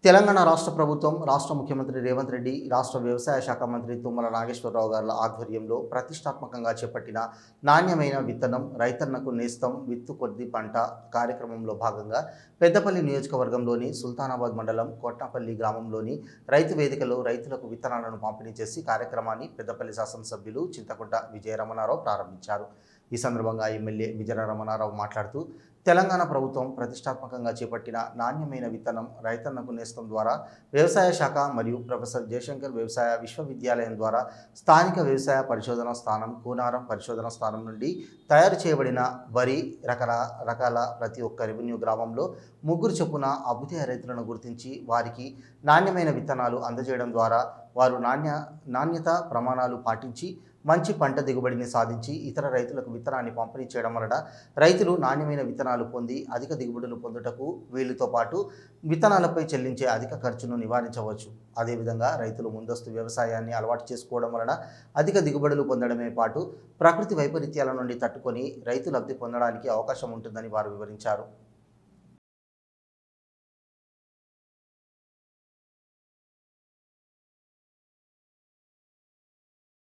తెలంగాణ రాష్ట్ర ప్రభుత్వం, రాష్ట్ర ముఖ్యమంత్రి రేవంత్ రెడ్డి, రాష్ట్ర వ్యవసాయ శాఖ మంత్రి తుమ్మల నాగేశ్వరరావు గారి ఆధ్వర్యంలో ప్రతిష్టాత్మకంగా చేపట్టిన నాణ్యమైన విత్తనం రైతన్నకు నేస్తం విత్తు కొద్ది పంట కార్యక్రమంలో భాగంగా పెద్దపల్లి నియోజకవర్గంలోని సుల్తానాబాద్ మండలం కోట్నాపల్లి గ్రామంలోని రైతు వేదికలో రైతులకు విత్తనాలను పంపిణీ చేసి కార్యక్రమాన్ని పెద్దపల్లి శాసనసభ్యులు చింతకుంట విజయరమణారావు ప్రారంభించారు. ఈ సందర్భంగా ఎమ్మెల్యే విజయరమణారావు మాట్లాడుతూ తెలంగాణ ప్రభుత్వం ప్రతిష్టాత్మకంగా చేపట్టిన నాణ్యమైన విత్తనం రైతన్నకు నేస్తం ద్వారా వ్యవసాయ శాఖ మరియు ప్రొఫెసర్ జయశంకర్ వ్యవసాయ విశ్వవిద్యాలయం ద్వారా స్థానిక వ్యవసాయ పరిశోధన స్థానం కూనారం పరిశోధన స్థానం నుండి తయారు చేయబడిన వరి రకాల ప్రతి ఒక్క రెవెన్యూ గ్రామంలో ముగ్గురు చొప్పున అభ్యుదయ రైతులను గుర్తించి వారికి నాణ్యమైన విత్తనాలు అందజేయడం ద్వారా వారు నాణ్యత ప్రమాణాలు పాటించి మంచి పంట దిగుబడిని సాధించి ఇతర రైతులకు విత్తనాన్ని పంపిణీ చేయడం వలన రైతులు నాణ్యమైన విత్తనాలు పొంది అధిక దిగుబడులు పొందుటకు వీళ్ళతో పాటు విత్తనాలపై చెల్లించే అధిక ఖర్చును నివారించవచ్చు. అదేవిధంగా రైతులు ముందస్తు వ్యవసాయాన్ని అలవాటు చేసుకోవడం వలన అధిక దిగుబడులు పొందడమే పాటు ప్రకృతి వైపరీత్యాల నుండి తట్టుకొని రైతు లబ్ధి పొందడానికి అవకాశం ఉంటుందని వారు వివరించారు.